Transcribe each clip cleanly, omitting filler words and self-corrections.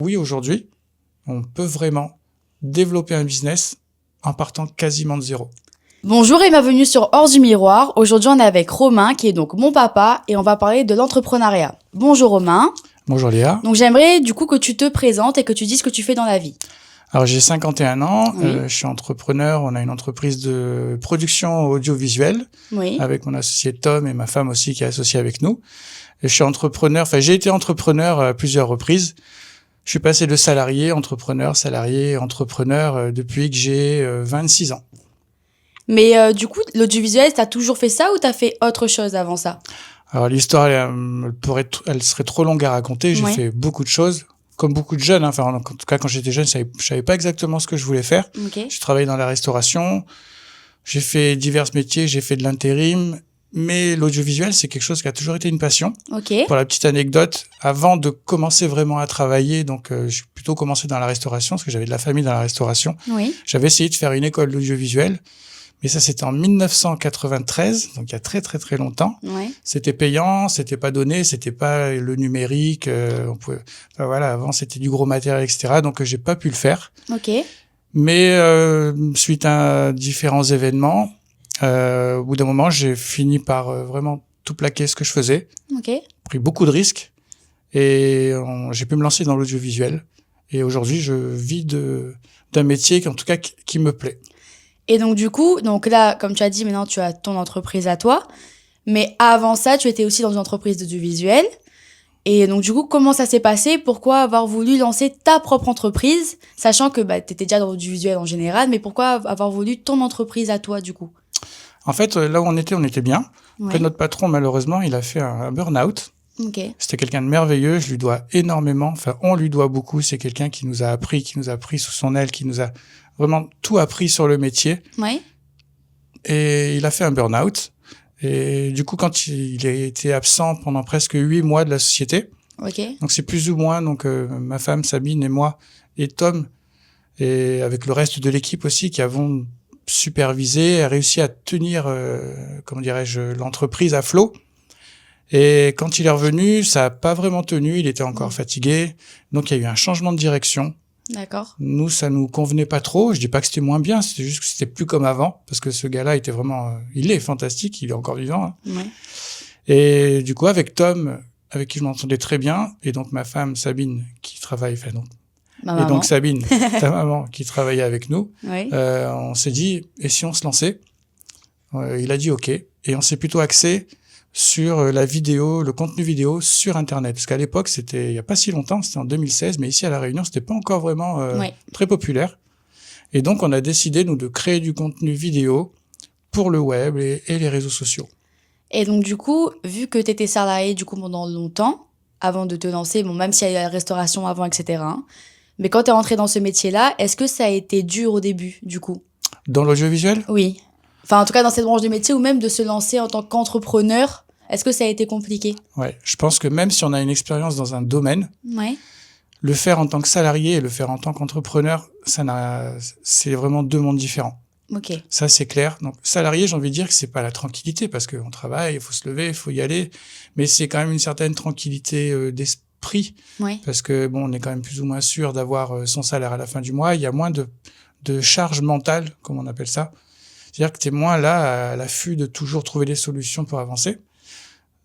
Oui, aujourd'hui, on peut vraiment développer un business en partant quasiment de zéro. Bonjour et bienvenue sur Hors du Miroir. Aujourd'hui, on est avec Romain, qui est donc mon papa, et on va parler de l'entrepreneuriat. Bonjour Romain. Bonjour Léa. Donc j'aimerais du coup que tu te présentes et que tu dises ce que tu fais dans la vie. Alors j'ai 51 ans, Oui. je suis entrepreneur, on a une entreprise de production audiovisuelle Oui. avec mon associé Tom et ma femme aussi qui est associée avec nous. Et je suis entrepreneur, j'ai été entrepreneur à plusieurs reprises. Je suis passé de salarié, entrepreneur, depuis que j'ai 26 ans. Mais du coup, l'audiovisuel, t'as toujours fait ça ou t'as fait autre chose avant ça? Alors l'histoire, elle serait trop longue à raconter. J'ai Ouais. fait beaucoup de choses, comme beaucoup de jeunes. En tout cas, quand j'étais jeune, je savais pas exactement ce que je voulais faire. Ok. J'ai travaillé dans la restauration, j'ai fait divers métiers, j'ai fait de l'intérim, mais l'audiovisuel, c'est quelque chose qui a toujours été une passion. Ok. Pour la petite anecdote, avant de commencer vraiment à travailler, j'ai plutôt commencé dans la restauration, parce que j'avais de la famille dans la restauration. Oui. J'avais essayé de faire une école d'audiovisuel, mais ça c'était en 1993, donc il y a très très très longtemps. Ouais. C'était payant, c'était pas donné, c'était pas le numérique. Avant c'était du gros matériel, etc. Donc j'ai pas pu le faire. Ok. Mais suite à différents événements, au bout d'un moment, j'ai fini par vraiment tout plaquer ce que je faisais, Ok. pris beaucoup de risques et j'ai pu me lancer dans l'audiovisuel. Et aujourd'hui, je vis d'un métier en tout cas qui me plaît. Et donc du coup, donc là, comme tu as dit, maintenant tu as ton entreprise à toi. Mais avant ça, tu étais aussi dans une entreprise d'audiovisuel. Et donc du coup, comment ça s'est passé? Pourquoi avoir voulu lancer ta propre entreprise, sachant que tu étais déjà dans l'audiovisuel en général, mais pourquoi avoir voulu ton entreprise à toi du coup? En fait, là où on était bien. Ouais. Après, notre patron, malheureusement, il a fait un burn-out. Ok. C'était quelqu'un de merveilleux, je lui dois énormément, on lui doit beaucoup, c'est quelqu'un qui nous a pris sous son aile, qui nous a vraiment tout appris sur le métier. Ouais. Et il a fait un burn-out. Et du coup, quand il a été absent pendant presque 8 mois de la société, Ok. donc c'est plus ou moins ma femme Sabine et moi et Tom, et avec le reste de l'équipe aussi, qui avons supervisé, a réussi à tenir, l'entreprise à flot. Et quand il est revenu, ça a pas vraiment tenu, il était encore fatigué. Donc il y a eu un changement de direction. D'accord. Nous, ça nous convenait pas trop. Je dis pas que c'était moins bien, c'était juste que c'était plus comme avant, parce que ce gars-là était vraiment, il est fantastique, il est encore vivant. Hein. Ouais. Et du coup, avec Tom, avec qui je m'entendais très bien, et donc ma femme Sabine, qui travaille, Ma et maman. donc Sabine, ta maman, qui travaillait avec nous, Ouais. on s'est dit, et si on se lançait? Il a dit OK, et on s'est plutôt axé sur la vidéo, le contenu vidéo sur Internet. Parce qu'à l'époque, il y a pas si longtemps, c'était en 2016, mais ici à La Réunion, c'était pas encore vraiment Ouais. très populaire. Et donc, on a décidé, nous, de créer du contenu vidéo pour le web et les réseaux sociaux. Et donc du coup, vu que tu étais salarié du coup pendant longtemps, avant de te lancer, bon, même s'il y a eu la restauration avant, etc. hein, mais quand tu es rentré dans ce métier-là, est-ce que ça a été dur au début, du coup? Dans l'audiovisuel, Oui. Enfin, en tout cas, dans cette branche de métier, ou même de se lancer en tant qu'entrepreneur, est-ce que ça a été compliqué? ouais, je pense que même si on a une expérience dans un domaine, Ouais. le faire en tant que salarié et le faire en tant qu'entrepreneur, c'est vraiment deux mondes différents. Ok. Ça, c'est clair. Donc, salarié, j'ai envie de dire que c'est pas la tranquillité parce qu'on travaille, il faut se lever, il faut y aller. Mais c'est quand même une certaine tranquillité d'esprit Ouais. parce que bon, on est quand même plus ou moins sûr d'avoir son salaire à la fin du mois. Il y a moins de charge mentale, comme on appelle ça. C'est-à-dire que tu es moins là à l'affût de toujours trouver des solutions pour avancer.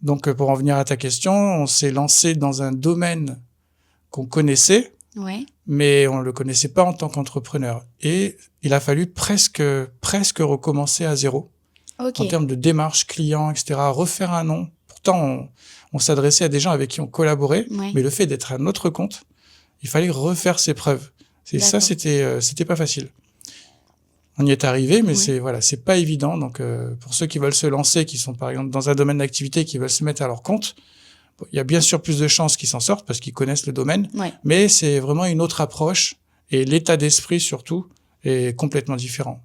Donc, pour en venir à ta question, on s'est lancé dans un domaine qu'on connaissait, Ouais. mais on le connaissait pas en tant qu'entrepreneur. Et il a fallu presque recommencer à zéro Ok. en termes de démarche client, etc. Refaire un nom. Pourtant, on s'adressait à des gens avec qui on collaborait, Ouais. mais le fait d'être à notre compte, il fallait refaire ses preuves. Et ça, D'accord. c'était pas facile. On y est arrivé, mais Ouais. c'est pas évident. Donc, pour ceux qui veulent se lancer, qui sont par exemple dans un domaine d'activité, qui veulent se mettre à leur compte, il y a bien sûr plus de chances qu'ils s'en sortent parce qu'ils connaissent le domaine, Ouais. mais c'est vraiment une autre approche et l'état d'esprit surtout est complètement différent.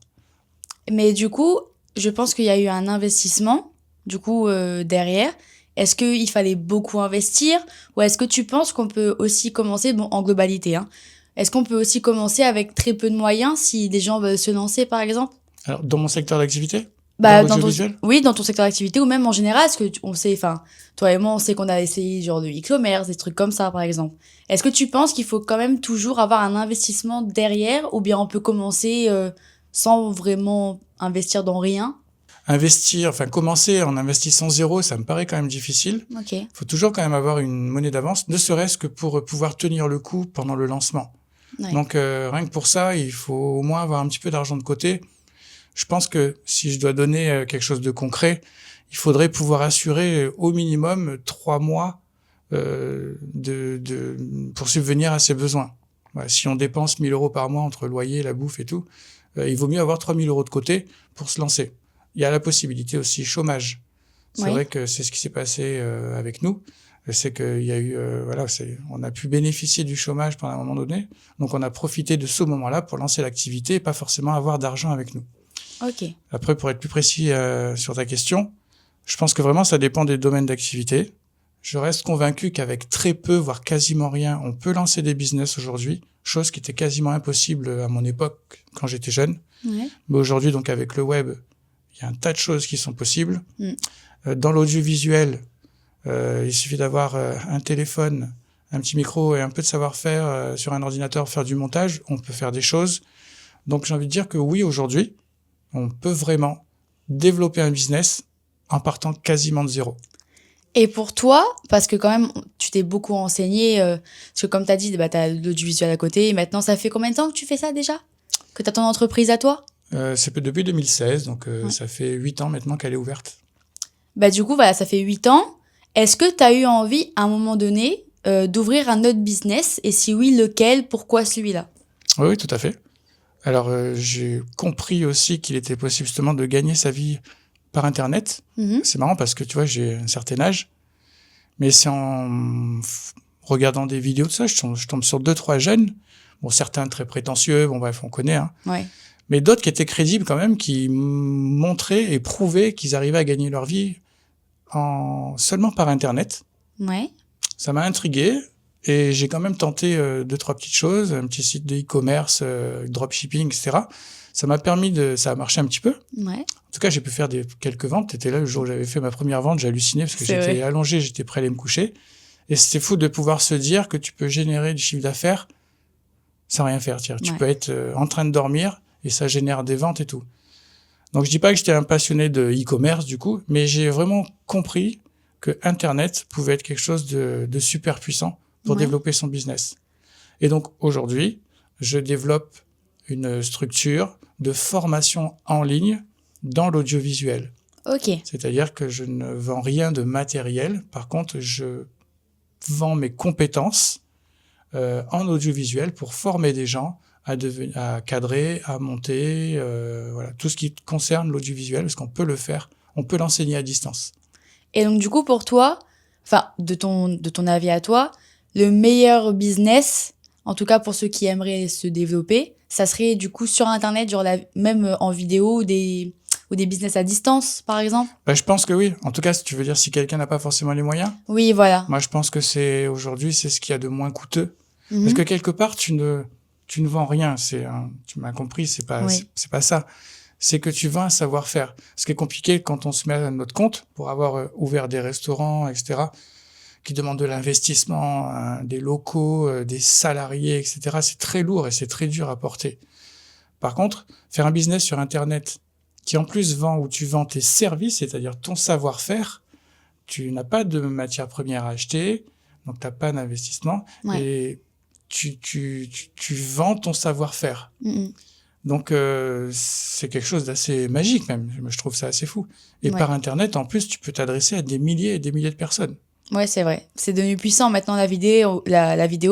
Mais du coup, je pense qu'il y a eu un investissement, du coup, derrière. Est-ce qu'il fallait beaucoup investir ou est-ce que tu penses qu'on peut aussi commencer, bon, en globalité, hein, est-ce qu'on peut aussi commencer avec très peu de moyens si des gens veulent se lancer, par exemple? Alors, dans mon secteur d'activité, Bah, l'audiovisuel? oui, dans ton secteur d'activité ou même en général, parce que on sait, enfin, toi et moi, on sait qu'on a essayé genre de e-commerce, des trucs comme ça, par exemple. Est-ce que tu penses qu'il faut quand même toujours avoir un investissement derrière ou bien on peut commencer sans vraiment investir dans rien? Commencer en investissant zéro, ça me paraît quand même difficile. Ok. Il faut toujours quand même avoir une monnaie d'avance, ne serait-ce que pour pouvoir tenir le coup pendant le lancement. Ouais. Donc rien que pour ça, il faut au moins avoir un petit peu d'argent de côté. Je pense que si je dois donner quelque chose de concret, il faudrait pouvoir assurer au minimum 3 mois pour subvenir à ses besoins. Voilà, si on dépense 1 000 € par mois entre loyer, la bouffe et tout, il vaut mieux avoir 3 000 € de côté pour se lancer. Il y a la possibilité aussi chômage. C'est vrai que c'est ce qui s'est passé avec nous. C'est qu'il y a eu, on a pu bénéficier du chômage pendant un moment donné. Donc, on a profité de ce moment-là pour lancer l'activité et pas forcément avoir d'argent avec nous. Ok. Après, pour être plus précis sur ta question, je pense que vraiment, ça dépend des domaines d'activité. Je reste convaincu qu'avec très peu, voire quasiment rien, on peut lancer des business aujourd'hui, chose qui était quasiment impossible à mon époque quand j'étais jeune. Ouais. Mais aujourd'hui, donc avec le web, il y a un tas de choses qui sont possibles. Dans l'audiovisuel, il suffit d'avoir un téléphone, un petit micro et un peu de savoir-faire sur un ordinateur, faire du montage. On peut faire des choses. Donc j'ai envie de dire que oui, aujourd'hui, on peut vraiment développer un business en partant quasiment de zéro. Et pour toi, parce que quand même, tu t'es beaucoup renseigné, parce que comme tu as dit, bah, tu as l'audiovisuel à côté, et maintenant, ça fait combien de temps que tu fais ça déjà? Que tu as ton entreprise à toi? C'est depuis 2016, donc ça fait 8 ans maintenant qu'elle est ouverte. Bah, du coup, voilà, ça fait 8 ans. Est-ce que tu as eu envie, à un moment donné, d'ouvrir un autre business? Et si oui, lequel? Pourquoi celui-là? Oui, tout à fait. Alors, j'ai compris aussi qu'il était possible justement de gagner sa vie par Internet. C'est marrant parce que, tu vois, j'ai un certain âge, mais c'est en regardant des vidéos de ça, je tombe sur 2-3 jeunes, bon, certains très prétentieux, bon bref, on connaît, hein, Ouais. mais d'autres qui étaient crédibles quand même, qui montraient et prouvaient qu'ils arrivaient à gagner leur vie seulement par Internet. Ouais. Ça m'a intrigué. Et j'ai quand même tenté 2-3 petites choses, un petit site de e-commerce, dropshipping, etc. Ça a marché un petit peu. Ouais. En tout cas, j'ai pu faire quelques ventes. T'étais là le jour où j'avais fait ma première vente, j'ai halluciné parce que j'étais allongé, j'étais prêt à aller me coucher. Et c'était fou de pouvoir se dire que tu peux générer du chiffre d'affaires sans rien faire. Tu peux être en train de dormir et ça génère des ventes et tout. Donc je dis pas que j'étais un passionné de e-commerce du coup, mais j'ai vraiment compris que Internet pouvait être quelque chose de super puissant pour développer son business. Et donc, aujourd'hui, je développe une structure de formation en ligne dans l'audiovisuel. Ok. C'est-à-dire que je ne vends rien de matériel. Par contre, je vends mes compétences en audiovisuel pour former des gens à cadrer, à monter, voilà, tout ce qui concerne l'audiovisuel, parce qu'on peut le faire, on peut l'enseigner à distance. Et donc, du coup, pour toi, enfin, de ton avis à toi, le meilleur business, en tout cas pour ceux qui aimeraient se développer, ça serait du coup sur Internet, genre même en vidéo ou des business à distance, par exemple? Bah, je pense que oui. En tout cas, si tu veux dire si quelqu'un n'a pas forcément les moyens. Oui, voilà. Moi, je pense que aujourd'hui, c'est ce qu'il y a de moins coûteux. Parce que quelque part, tu ne vends rien. Tu m'as compris, c'est pas ça. C'est que tu vends un savoir-faire. Ce qui est compliqué quand on se met à notre compte pour avoir ouvert des restaurants, etc., qui demandent de l'investissement, des locaux, des salariés, etc. C'est très lourd et c'est très dur à porter. Par contre, faire un business sur Internet qui en plus où tu vends tes services, c'est-à-dire ton savoir-faire, tu n'as pas de matière première à acheter, donc tu n'as pas d'investissement, et tu vends ton savoir-faire. Donc c'est quelque chose d'assez magique même, je trouve ça assez fou. Et par Internet, en plus, tu peux t'adresser à des milliers et des milliers de personnes. Ouais, c'est vrai. C'est devenu puissant maintenant la vidéo,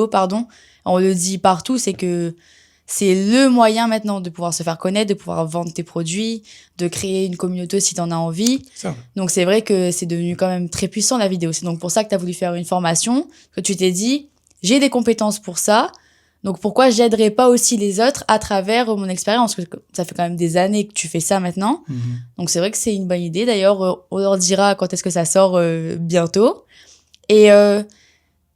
pardon. On le dit partout, c'est que c'est le moyen maintenant de pouvoir se faire connaître, de pouvoir vendre tes produits, de créer une communauté si tu en as envie. Ça. Donc c'est vrai que c'est devenu quand même très puissant la vidéo. C'est donc pour ça que tu as voulu faire une formation, que tu t'es dit, j'ai des compétences pour ça, donc pourquoi j'aiderais pas aussi les autres à travers mon expérience, parce que ça fait quand même des années que tu fais ça maintenant. Donc c'est vrai que c'est une bonne idée. D'ailleurs, on leur dira quand est-ce que ça sort bientôt. Et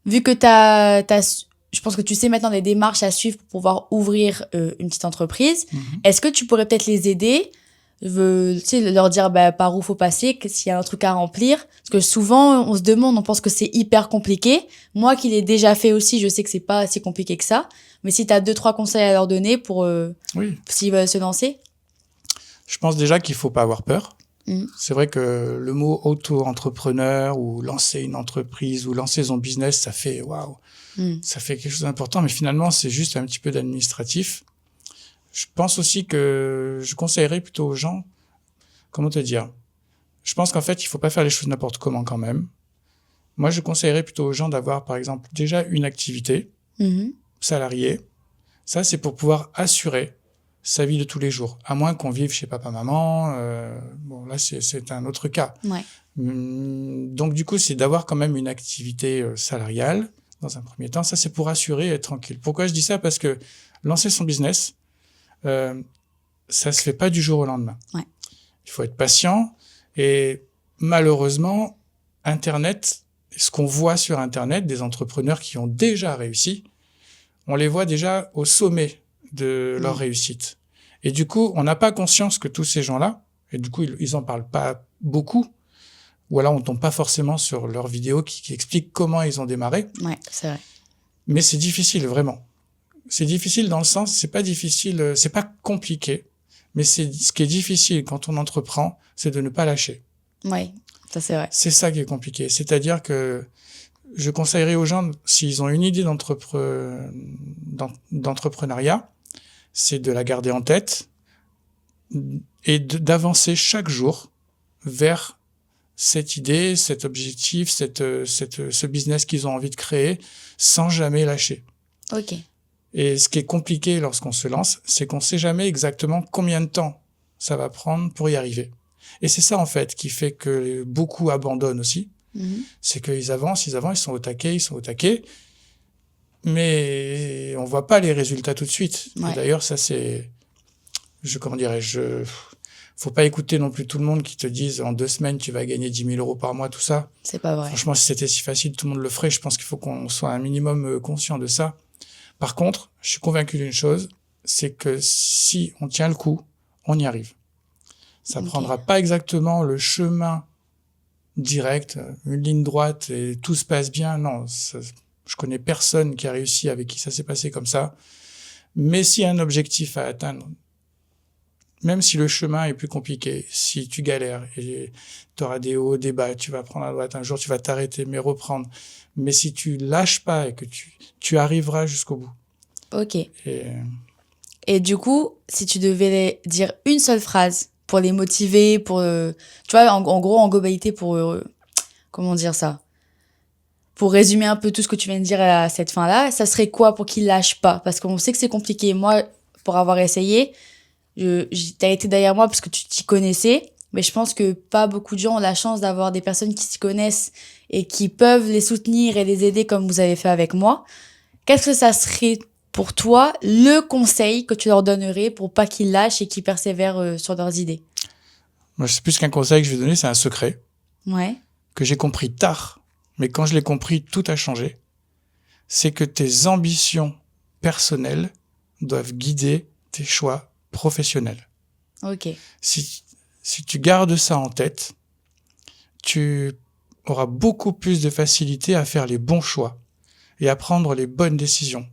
vu que je pense que tu sais maintenant les démarches à suivre pour pouvoir ouvrir une petite entreprise, est-ce que tu pourrais peut-être les aider tu sais, leur dire par où faut passer, s'il y a un truc à remplir. Parce que souvent, on se demande, on pense que c'est hyper compliqué. Moi qui l'ai déjà fait aussi, je sais que c'est pas si compliqué que ça. Mais si tu as 2-3 conseils à leur donner pour Oui. s'ils veulent se lancer. Je pense déjà qu'il faut pas avoir peur. Mm. C'est vrai que le mot auto-entrepreneur ou lancer une entreprise ou lancer son business, ça fait waouh, ça fait quelque chose d'important, mais finalement, c'est juste un petit peu d'administratif. Je pense aussi que je conseillerais plutôt aux gens, comment te dire, je pense qu'en fait, il faut pas faire les choses n'importe comment quand même. Moi, je conseillerais plutôt aux gens d'avoir, par exemple, déjà une activité salariée. Ça, c'est pour pouvoir assurer sa vie de tous les jours, à moins qu'on vive chez papa-maman. Bon, là, c'est un autre cas. Ouais. Donc, du coup, c'est d'avoir quand même une activité salariale dans un premier temps. Ça, c'est pour assurer et être tranquille. Pourquoi je dis ça? Parce que lancer son business, ça se fait pas du jour au lendemain. Ouais. Il faut être patient. Et malheureusement, Internet, ce qu'on voit sur Internet, des entrepreneurs qui ont déjà réussi, on les voit déjà au sommet de leur réussite. Et du coup, on n'a pas conscience que tous ces gens-là, et du coup, ils en parlent pas beaucoup, ou alors on tombe pas forcément sur leurs vidéos qui expliquent comment ils ont démarré. Ouais, c'est vrai. Mais c'est difficile, vraiment. C'est difficile dans le sens, c'est pas difficile, c'est pas compliqué, mais c'est ce qui est difficile quand on entreprend, c'est de ne pas lâcher. Ouais, ça c'est vrai. C'est ça qui est compliqué. C'est-à-dire que je conseillerais aux gens, s'ils ont une idée d'entrepreneuriat, c'est de la garder en tête et d'avancer chaque jour vers cette idée, cet objectif, ce business qu'ils ont envie de créer, sans jamais lâcher. Ok. Et ce qui est compliqué lorsqu'on se lance, c'est qu'on ne sait jamais exactement combien de temps ça va prendre pour y arriver. Et c'est ça, en fait, qui fait que beaucoup abandonnent aussi. C'est qu'ils avancent, ils sont au taquet, mais on voit pas les résultats tout de suite. Ouais. Et d'ailleurs, ça c'est, faut pas écouter non plus tout le monde qui te dise en 2 semaines tu vas gagner 10 000 euros par mois, tout ça. C'est pas vrai. Franchement, si c'était si facile, tout le monde le ferait. Je pense qu'il faut qu'on soit un minimum conscient de ça. Par contre, je suis convaincu d'une chose, c'est que si on tient le coup, on y arrive. Ça prendra pas exactement le chemin direct, une ligne droite et tout se passe bien. Non, je connais personne qui a réussi avec qui ça s'est passé comme ça. Mais s'il y a un objectif à atteindre, même si le chemin est plus compliqué, si tu galères et tu auras des hauts, des bas, tu vas prendre à droite, un jour tu vas t'arrêter, mais reprendre. Mais si tu lâches pas et que tu arriveras jusqu'au bout. Ok. Et du coup, si tu devais dire une seule phrase pour les motiver, pour, tu vois, en gros, en globalité, pour, comment dire ça? Pour résumer un peu tout ce que tu viens de dire à cette fin-là, ça serait quoi pour qu'ils lâchent pas? Parce qu'on sait que c'est compliqué. Moi, pour avoir essayé, t'as été derrière moi parce que tu t'y connaissais, mais je pense que pas beaucoup de gens ont la chance d'avoir des personnes qui s'y connaissent et qui peuvent les soutenir et les aider comme vous avez fait avec moi. Qu'est-ce que ça serait pour toi le conseil que tu leur donnerais pour pas qu'ils lâchent et qu'ils persévèrent sur leurs idées? Moi, c'est plus qu'un conseil que je vais donner, c'est un secret. Ouais. Que j'ai compris tard, mais quand je l'ai compris, tout a changé. C'est que tes ambitions personnelles doivent guider tes choix professionnels. Ok. Si tu gardes ça en tête, tu auras beaucoup plus de facilité à faire les bons choix et à prendre les bonnes décisions.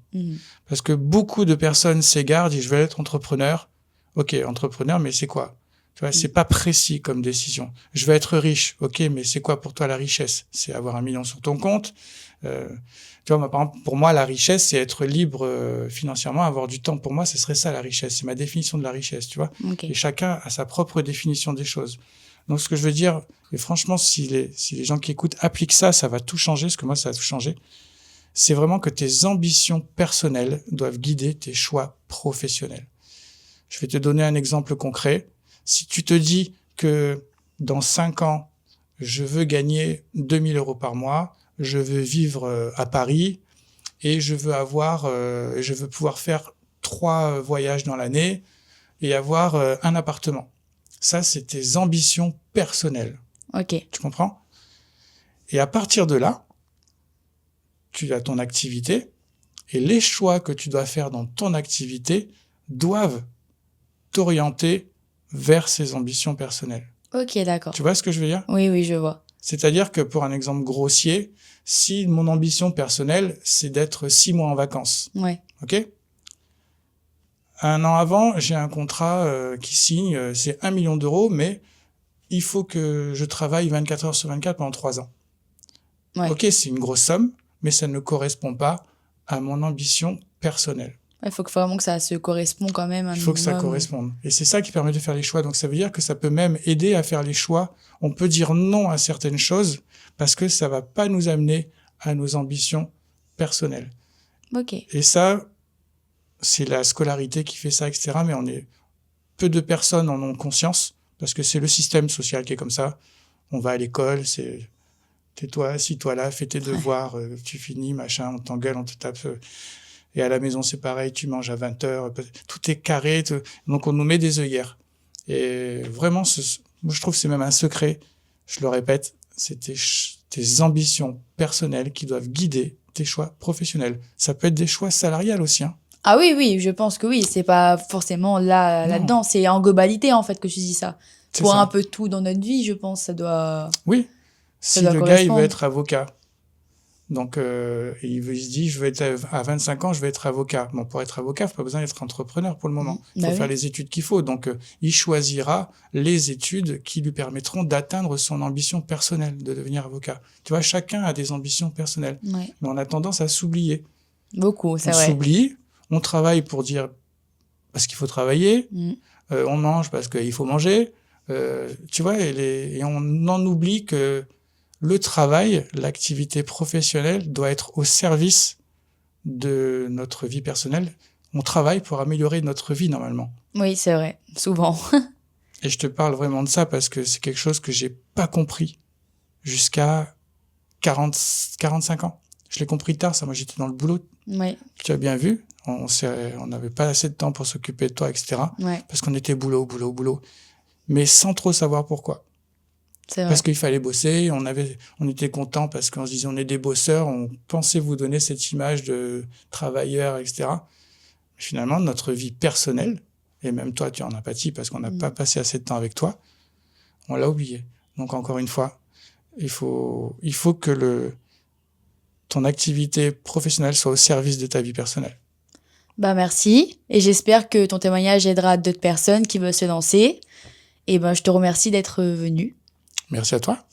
Parce que beaucoup de personnes s'égarent, disent je vais être entrepreneur. Ok, entrepreneur, mais c'est quoi? Tu vois, c'est pas précis comme décision. Je vais être riche. Ok, mais c'est quoi pour toi la richesse? C'est avoir 1 million sur ton compte. Tu vois, par exemple, pour moi, la richesse, c'est être libre financièrement, avoir du temps. Pour moi, ce serait ça la richesse. C'est ma définition de la richesse, tu vois. Okay. Et chacun a sa propre définition des choses. Donc, ce que je veux dire, et franchement, si les gens qui écoutent appliquent ça, ça va tout changer, parce que moi, ça a tout changé. C'est vraiment que tes ambitions personnelles doivent guider tes choix professionnels. Je vais te donner un exemple concret. Si tu te dis que dans 5 ans, je veux gagner 2 000 euros par mois, je veux vivre à Paris et je veux pouvoir faire 3 voyages dans l'année et avoir un appartement. Ça, c'est tes ambitions personnelles. Ok. Tu comprends? Et à partir de là, tu as ton activité et les choix que tu dois faire dans ton activité doivent t'orienter vers ses ambitions personnelles. Ok, d'accord. Tu vois ce que je veux dire? Oui, oui, je vois. C'est-à-dire que pour un exemple grossier, si mon ambition personnelle, c'est d'être 6 mois en vacances, Ouais. ok? Un an avant, j'ai un contrat qui signe, c'est 1 million d'euros, mais il faut que je travaille 24 heures sur 24 pendant 3 ans. Ouais. Ok, c'est une grosse somme, mais ça ne correspond pas à mon ambition personnelle. Il faut que vraiment que ça se corresponde quand même un Il faut que ça minimum. corresponde. Et c'est ça qui permet de faire les choix. Donc ça veut dire que ça peut même aider à faire les choix. On peut dire non à certaines choses parce que ça va pas nous amener à nos ambitions personnelles. Ok. Et ça, c'est la scolarité qui fait ça, etc. Mais peu de personnes en ont conscience parce que c'est le système social qui est comme ça. On va à l'école, c'est tais-toi, assis-toi là, fais tes devoirs, tu finis, machin, on t'engueule, on te tape. Et à la maison, c'est pareil, tu manges à 20 heures, tout est carré, donc on nous met des œillères. Et vraiment, moi, je trouve que c'est même un secret, je le répète, c'est tes ambitions personnelles qui doivent guider tes choix professionnels. Ça peut être des choix salariales aussi, hein. Ah oui, oui, je pense que oui. C'est pas forcément Non. là-dedans. C'est en globalité, en fait, que tu dis ça. C'est Pour ça. un peu tout dans notre vie, je pense, ça doit... Oui. Ça Si doit le gars, il correspondre. veut être avocat, donc il se dit, je veux être à 25 ans, je vais être avocat. Bon, pour être avocat, faut pas besoin d'être entrepreneur pour le moment. Il faut Bah faire oui. les études qu'il faut. Donc, il choisira les études qui lui permettront d'atteindre son ambition personnelle de devenir avocat. Tu vois, chacun a des ambitions personnelles, Ouais. mais on a tendance à s'oublier. Beaucoup, c'est On vrai. s'oublie, on travaille pour dire parce qu'il faut travailler, Mm. on mange parce qu'il faut manger. Tu vois, et on en oublie que le travail, l'activité professionnelle doit être au service de notre vie personnelle. On travaille pour améliorer notre vie normalement. Oui, c'est vrai. Souvent. Et je te parle vraiment de ça parce que c'est quelque chose que j'ai pas compris jusqu'à 45 ans. Je l'ai compris tard, ça. Moi, j'étais dans le boulot. Oui, Tu as bien vu. On n'avait pas assez de temps pour s'occuper de toi, etc. ouais, Parce qu'on était boulot. Mais sans trop savoir pourquoi. c'est vrai. Parce qu'il fallait bosser, on était content parce qu'on se disait on est des bosseurs, on pensait vous donner cette image de travailleur, etc. Mais finalement, notre vie personnelle, et même toi, tu en as pâti parce qu'on n'a pas passé assez de temps avec toi, on l'a oublié. Donc encore une fois, il faut que ton activité professionnelle soit au service de ta vie personnelle. Bah merci. Et j'espère que ton témoignage aidera d'autres personnes qui veulent se lancer. Et ben je te remercie d'être venu. Merci à toi.